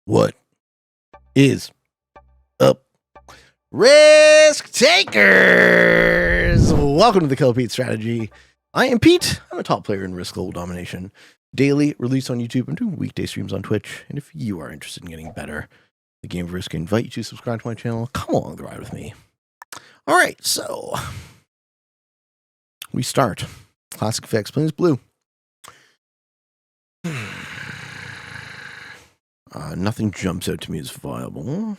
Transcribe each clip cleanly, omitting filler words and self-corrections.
What is up, risk takers? Welcome to the Kill Pete strategy. I am Pete. I'm a top player in Risk Global Domination. Daily release on YouTube and 2 weekday streams on Twitch. And if you are interested in getting better at the game of Risk, I invite you to subscribe to my channel. Come along the ride with me. All right, so we start. Classic effects, plains blue. Nothing jumps out to me as viable.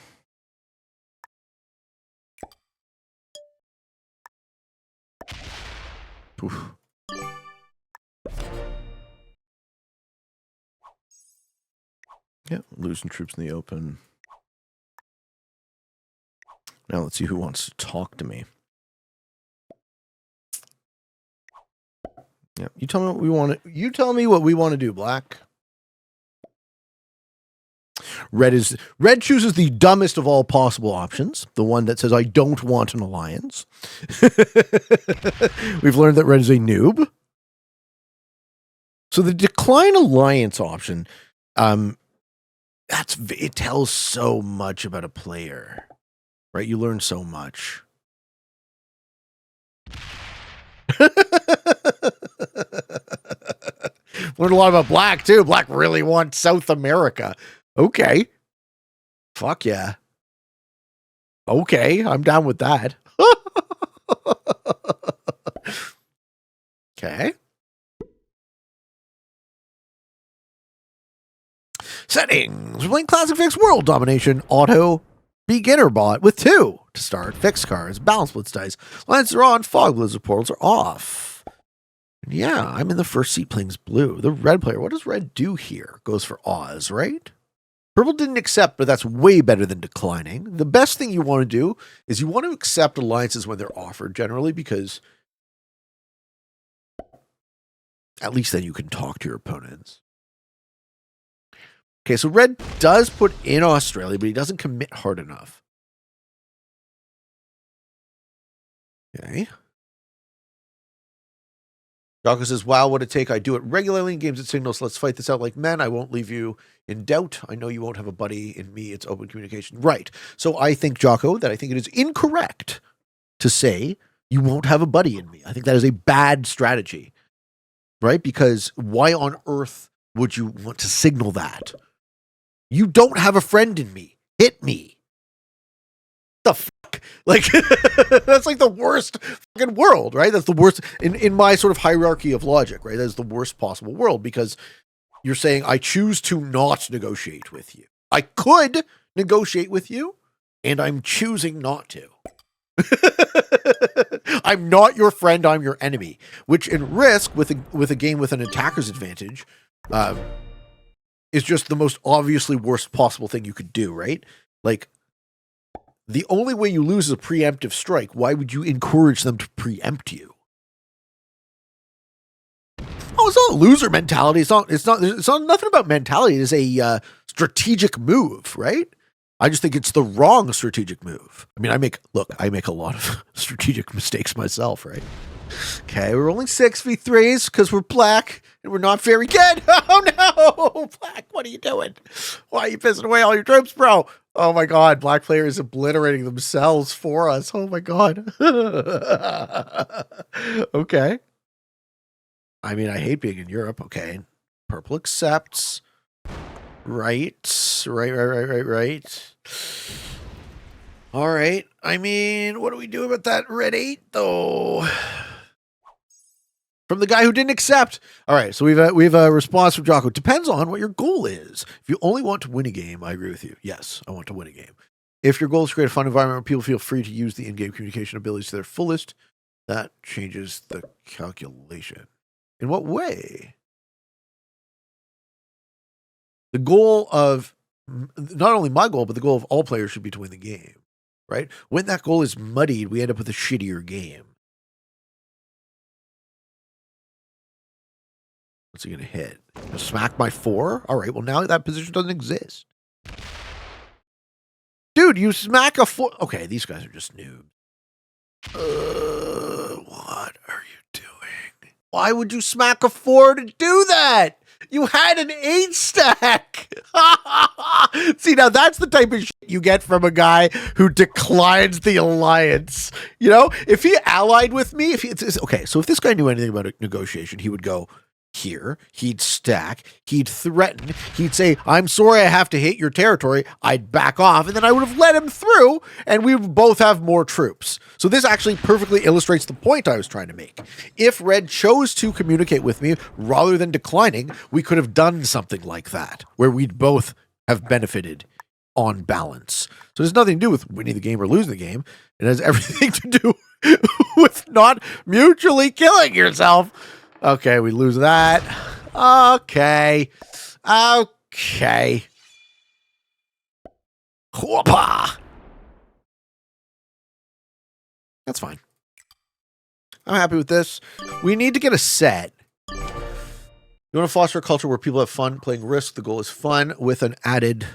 Oof. Yeah, losing troops in the open. Now let's see who wants to talk to me. Yeah, you tell me what we want to. You tell me what we want to do, Black. Red chooses the dumbest of all possible options, the one that says I don't want an alliance. We've learned that red is a noob. So the decline alliance option, it tells so much about a player, right? You learn so much. Learned a lot about Black too. Black really wants South America. Okay. Fuck yeah. Okay, I'm down with that. Okay. Settings. We're playing Classic Fix World Domination Auto Beginner Bot with 2 to start. Fixed cards, balance blitz dice. Lines are on, fog blizzard portals are off. And yeah, I'm in the first seat playing blue. The red player, what does red do here? Goes for Oz, right? Purple didn't accept, but that's way better than declining. The best thing you want to do is you want to accept alliances when they're offered, generally, because at least then you can talk to your opponents. Okay, so red does put in Australia, but he doesn't commit hard enough. Okay. Jocko says, wow, what a take. I do it regularly in games at Signals. Let's fight this out like men. I won't leave you in doubt. I know you won't have a buddy in me. It's open communication. Right. So I think, Jocko, that I think it is incorrect to say you won't have a buddy in me. I think that is a bad strategy, right? Because why on earth would you want to signal that? You don't have a friend in me. Hit me. The fuck? Like, that's like the worst fucking world, right? That's the worst in my sort of hierarchy of logic, right? That's the worst possible world because you're saying, I choose to not negotiate with you. I could negotiate with you, and I'm choosing not to. I'm not your friend, I'm your enemy, which in Risk, with a game with an attacker's advantage, is just the most obviously worst possible thing you could do, right? Like, the only way you lose is a preemptive strike. Why would you encourage them to preempt you? Oh, it's not a loser mentality. It's not nothing about mentality. It is a strategic move, right? I just think it's the wrong strategic move. I mean, I make a lot of strategic mistakes myself, right? Okay, we're rolling 6v3s because we're Black and we're not very good. Oh no, Black, what are you doing? Why are you pissing away all your troops, bro? Oh my God, Black players obliterating themselves for us. Oh my God. Okay. I mean, I hate being in Europe. Okay. Purple accepts. Right. All right. I mean, what do we do about that red 8 though? From the guy who didn't accept. All right, so we've a response from Jocko. Depends on what your goal is. If you only want to win a game, I agree with you. Yes, I want to win a game. If your goal is to create a fun environment where people feel free to use the in-game communication abilities to their fullest, that changes the calculation. In what way? The goal of not only my goal, but the goal of all players should be to win the game, right? When that goal is muddied, we end up with a shittier game. What's he going to hit? Smack my 4? All right, well, now that position doesn't exist. Dude, you smack a 4. Okay, these guys are just noobs. What are you doing? Why would you smack a 4 to do that? You had an 8 stack. See, now that's the type of shit you get from a guy who declines the alliance. You know, if he allied with me, okay, so if this guy knew anything about a negotiation, he would go here, he'd stack, he'd threaten, he'd say, I'm sorry I have to hit your territory, I'd back off, and then I would have let him through, and we would both have more troops. So this actually perfectly illustrates the point I was trying to make. If Red chose to communicate with me rather than declining, we could have done something like that, where we'd both have benefited on balance. So there's nothing to do with winning the game or losing the game. It has everything to do with not mutually killing yourself. Okay, we lose that. Okay. Whoopah. That's fine. I'm happy with this. We need to get a set. You want to foster a culture where people have fun playing Risk. The goal is fun with an added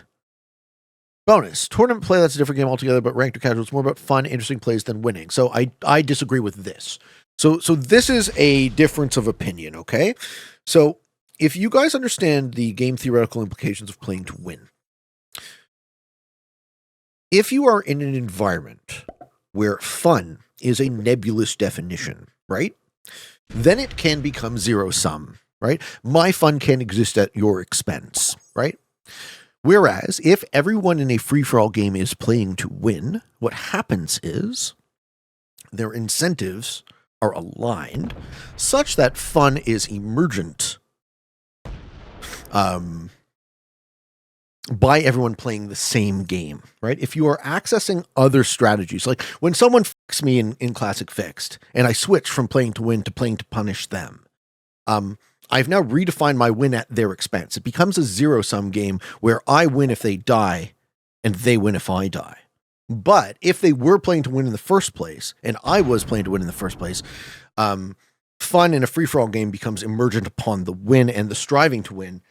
bonus. Tournament play, that's a different game altogether, but ranked or casual, it's more about fun, interesting plays than winning. So I disagree with this. So this is a difference of opinion, okay? So if you guys understand the game theoretical implications of playing to win, if you are in an environment where fun is a nebulous definition, right? Then it can become zero-sum, right? My fun can exist at your expense, right? Whereas if everyone in a free-for-all game is playing to win, what happens is their incentives are aligned such that fun is emergent by everyone playing the same game, right? If you are accessing other strategies, like when someone fucks me in Classic Fixed and I switch from playing to win to playing to punish them, I've now redefined my win at their expense. It becomes a zero-sum game where I win if they die and they win if I die. But if they were playing to win in the first place, and I was playing to win in the first place, fun in a free-for-all game becomes emergent upon the win and the striving to win.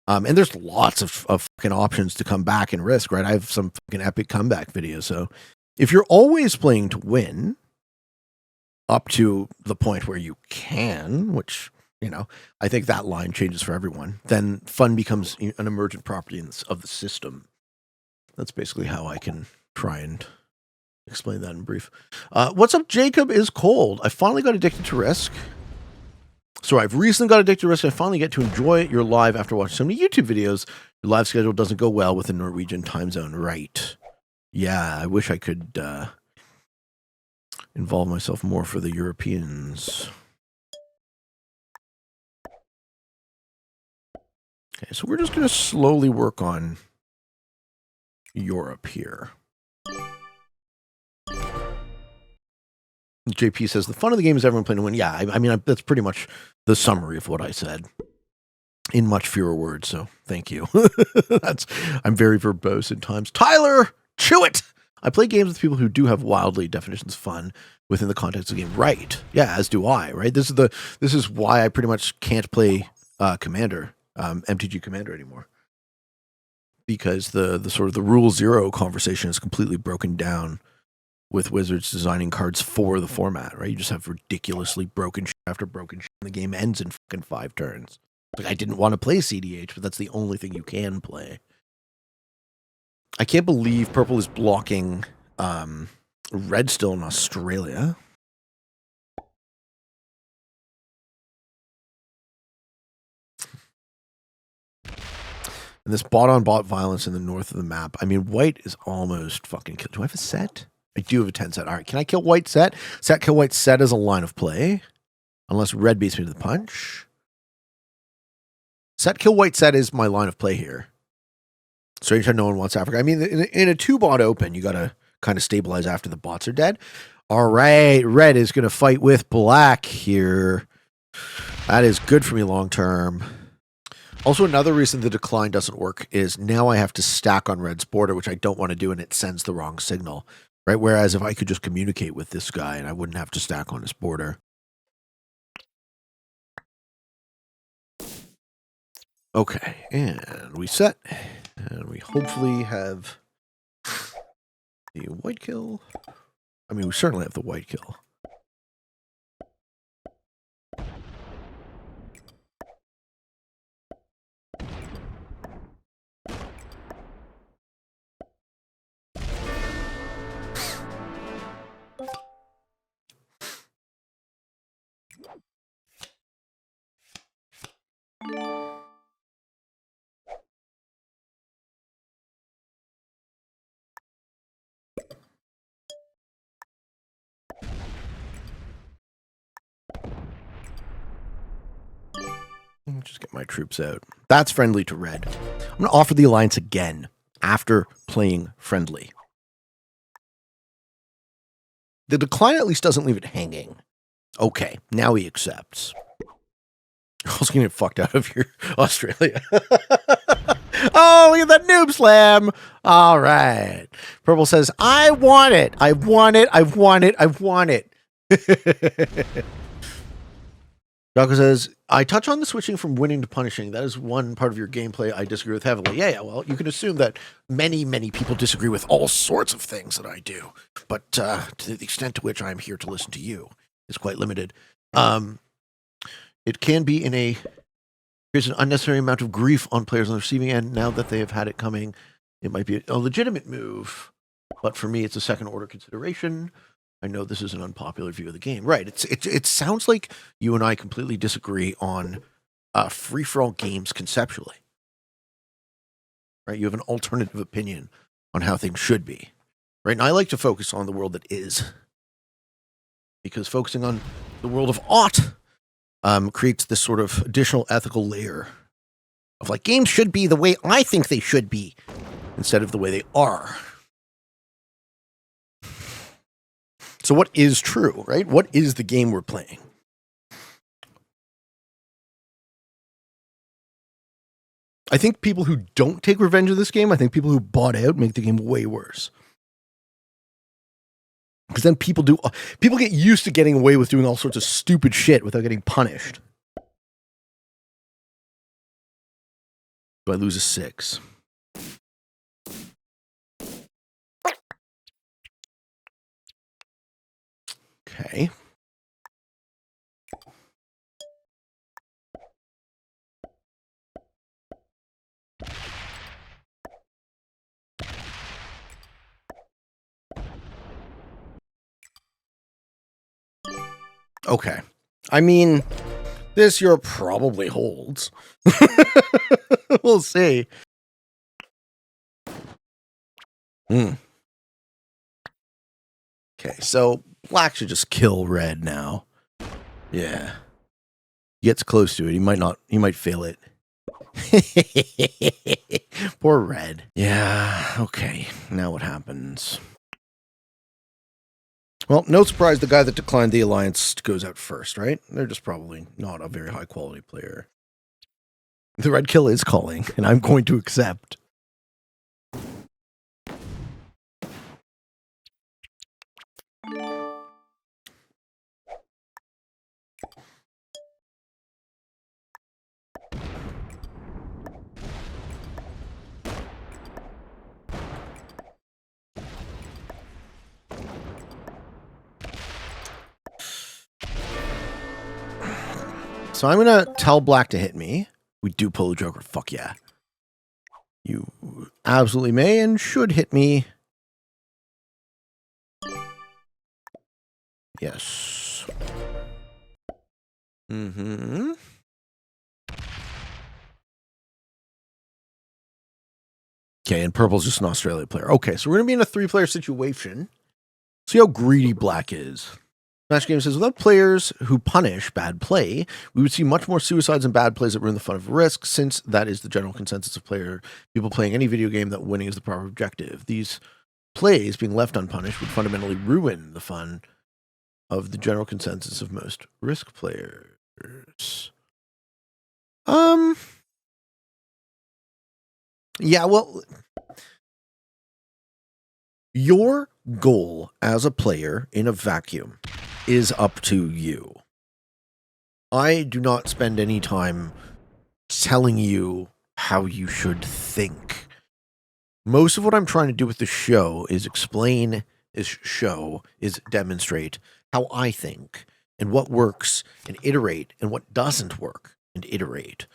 And there's lots of fucking options to come back and Risk, right? I have some fucking epic comeback videos. So if you're always playing to win up to the point where you can, which, you know, I think that line changes for everyone, then fun becomes an emergent property of the system. That's basically how I can try and explain that in brief. What's up, Jacob is cold. I finally got addicted to Risk. So I've recently got addicted to Risk. I finally get to enjoy your live after watching so many YouTube videos. Your live schedule doesn't go well with the Norwegian time zone, right? Yeah, I wish I could involve myself more for the Europeans. Okay, so we're just going to slowly work on Europe here. JP says, the fun of the game is everyone playing to win. Yeah, I mean, that's pretty much the summary of what I said in much fewer words, so thank you. I'm very verbose at times. Tyler, chew it! I play games with people who do have wildly definitions of fun within the context of the game. Right. Yeah, as do I, right? This is why I pretty much can't play Commander, MTG Commander anymore. Because the sort of the rule zero conversation is completely broken down with Wizards designing cards for the format, right? You just have ridiculously broken shit after broken shit, and the game ends in fucking 5 turns. Like, I didn't want to play CDH, but that's the only thing you can play. I can't believe Purple is blocking Red still in Australia. And this bot-on-bot violence in the north of the map. I mean, White is almost fucking killed. Do I have a set? I do have a 10 set. All right, can I kill White set? Set kill White set as a line of play. Unless Red beats me to the punch. Set kill White set is my line of play here. So anytime no one wants Africa. I mean, in a 2-bot open, you got to kind of stabilize after the bots are dead. All right, Red is going to fight with Black here. That is good for me long term. Also, another reason the decline doesn't work is now I have to stack on Red's border, which I don't want to do, and it sends the wrong signal. Right? Whereas if I could just communicate with this guy and I wouldn't have to stack on his border. Okay, and we set. And we hopefully have the white kill. I mean, we certainly have the white kill. Just get my troops out. That's friendly to red. I'm going to offer the alliance again after playing friendly. The decline at least doesn't leave it hanging. Okay, now he accepts. I was going to get fucked out of here, Australia. Oh, look at that noob slam. All right. Purple says, I want it. I want it. I want it. I want it. Jocko says, I touch on the switching from winning to punishing. That is one part of your gameplay I disagree with heavily. Yeah, well, you can assume that many, many people disagree with all sorts of things that I do. But to the extent to which I'm here to listen to you is quite limited. It can be here's an unnecessary amount of grief on players on the receiving end. Now that they have had it coming, it might be a legitimate move. But for me, it's a second order consideration. I know this is an unpopular view of the game. Right. It sounds like you and I completely disagree on free-for-all games conceptually. Right? You have an alternative opinion on how things should be. Right? And I like to focus on the world that is. Because focusing on the world of ought creates this sort of additional ethical layer of like, games should be the way I think they should be instead of the way they are. So what is true, right? What is the game we're playing? I think people who don't take revenge of this game, I think people who bought out make the game way worse. Because then people get used to getting away with doing all sorts of stupid shit without getting punished. Do I lose a 6? Okay. Okay. I mean, this Europe probably holds. We'll see. Okay, so black should just kill red now. Yeah. Gets close to it. He might fail it. Poor red. Yeah, okay. Now what happens? Well, no surprise the guy that declined the alliance goes out first, right? They're just probably not a very high quality player. The red kill is calling, and I'm going to accept. So I'm going to tell black to hit me. We do pull the Joker. Fuck yeah. You absolutely may and should hit me. Yes. Mm-hmm. Okay, and purple's just an Australia player. Okay, so we're going to be in a 3-player situation. See how greedy black is. Match Game says, without players who punish bad play, we would see much more suicides and bad plays that ruin the fun of risk, since that is the general consensus of people playing any video game that winning is the proper objective. These plays being left unpunished would fundamentally ruin the fun of the general consensus of most risk players. Yeah, well, your goal as a player in a vacuum is up to you. I do not spend any time telling you how you should think. Most of what I'm trying to do with the show is demonstrate how I think and what works and iterate and what doesn't work and iterate.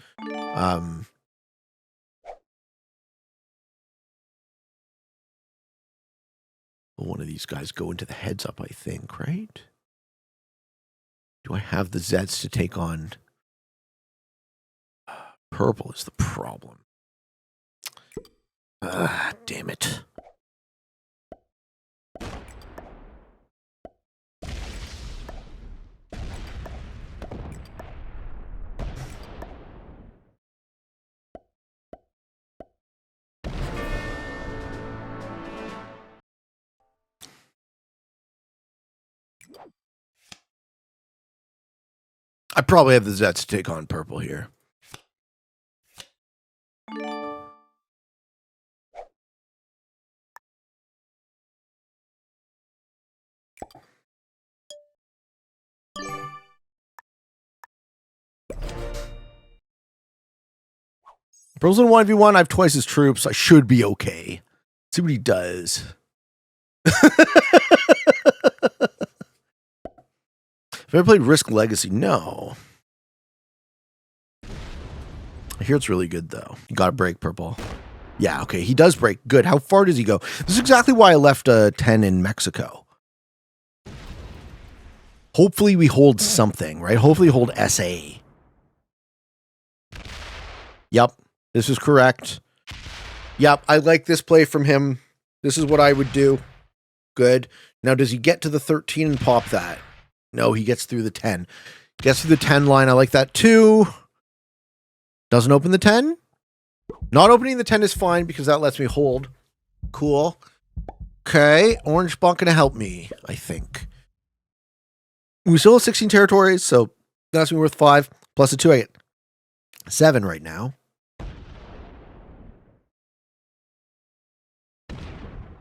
One of these guys go into the heads up, I think, right? Do I have the Zeds to take on? Purple is the problem. Damn it. I probably have the Zets to take on purple here. Purple's in 1v1. I have twice his troops. I should be okay. See what he does. Have I ever played Risk Legacy? No. I hear it's really good, though. You gotta break purple. Yeah, okay. He does break. Good. How far does he go? This is exactly why I left a 10 in Mexico. Hopefully we hold something, right? Hopefully hold SA. Yep. This is correct. Yep. I like this play from him. This is what I would do. Good. Now, does he get to the 13 and pop that? No, he gets through the 10. Gets through the 10 line. I like that too. Doesn't open the 10. Not opening the 10 is fine because that lets me hold. Cool. Okay. Orange not going to help me, I think. We still have 16 territories, so that's me worth 5. Plus a 2, I get 7 right now.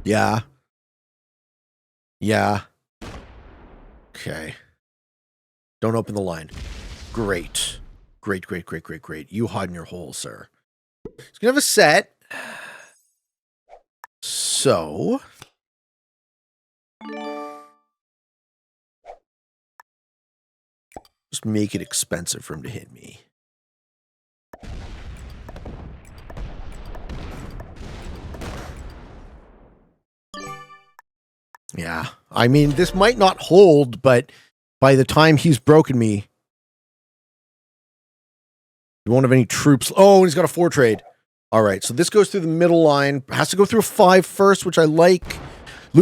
Yeah. Yeah. Okay. Don't open the line. Great. Great, great, great, great, great. You hide in your hole, sir. He's going to have a set. So. Just make it expensive for him to hit me. Yeah. I mean, this might not hold, but by the time he's broken me, he won't have any troops. Oh, he's got a 4 trade. All right. So this goes through the middle line. Has to go through a 5 first, which I like.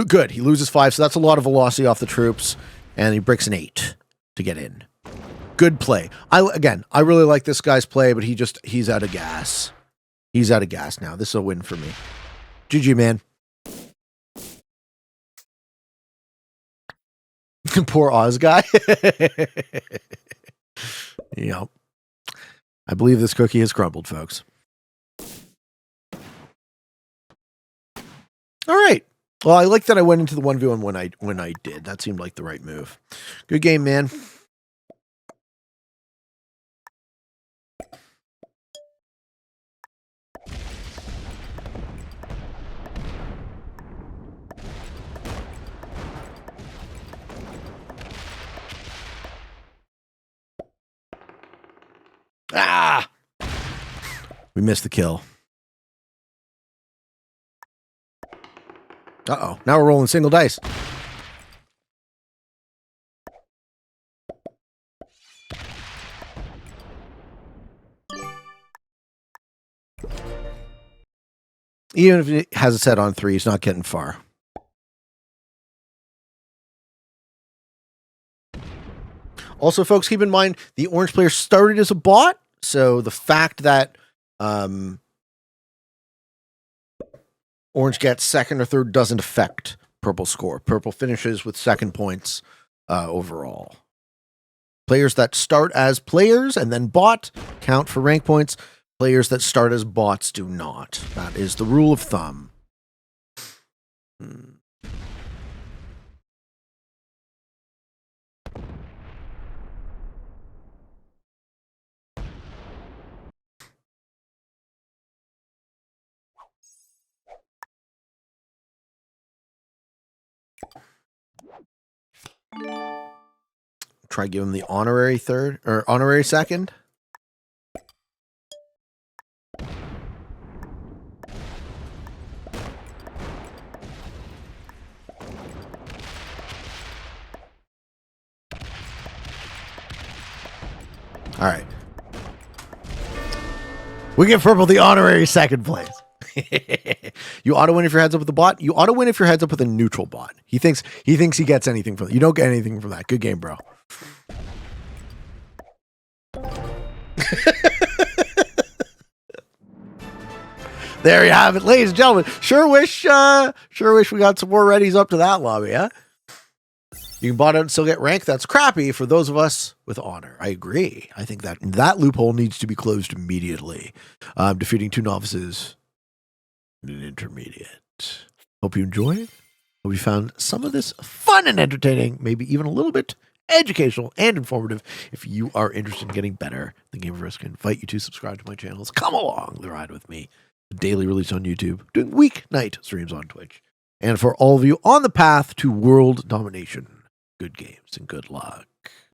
Good. He loses 5. So that's a lot of velocity off the troops. And he breaks an 8 to get in. Good play. I really like this guy's play, but he's out of gas. He's out of gas now. This is a win for me. GG, man. Poor Oz guy. Yep. I believe this cookie has crumbled, folks. All right. Well, I like that I went into the 1v1 when I did. That seemed like the right move. Good game, man. Ah! We missed the kill. Uh-oh. Now we're rolling single dice. Even if it has a set on 3, he's not getting far. Also, folks, keep in mind, the orange player started as a bot, so the fact that orange gets second or third doesn't affect purple score. Purple finishes with second points overall. Players that start as players and then bot count for rank points. Players that start as bots do not. That is the rule of thumb. Try give him the honorary third or honorary second. All right. We give purple the honorary second place. You auto win if your heads up with a bot. You auto win if your heads up with a neutral bot. He thinks he gets anything from that. You don't get anything from that. Good game, bro. There you have it, ladies and gentlemen. Sure wish we got some more readies up to that lobby, huh? You can bot out and still get rank. That's crappy for those of us with honor. I agree. I think that loophole needs to be closed immediately. Defeating 2 novices in an intermediate. Hope you enjoyed. Hope you found some of this fun and entertaining, maybe even a little bit educational and informative. If you are interested in getting better, the Game of Risk, I invite you to subscribe to my channels. Come along the ride with me. Daily release on YouTube, doing weeknight streams on Twitch. And for all of you on the path to world domination, good games and good luck.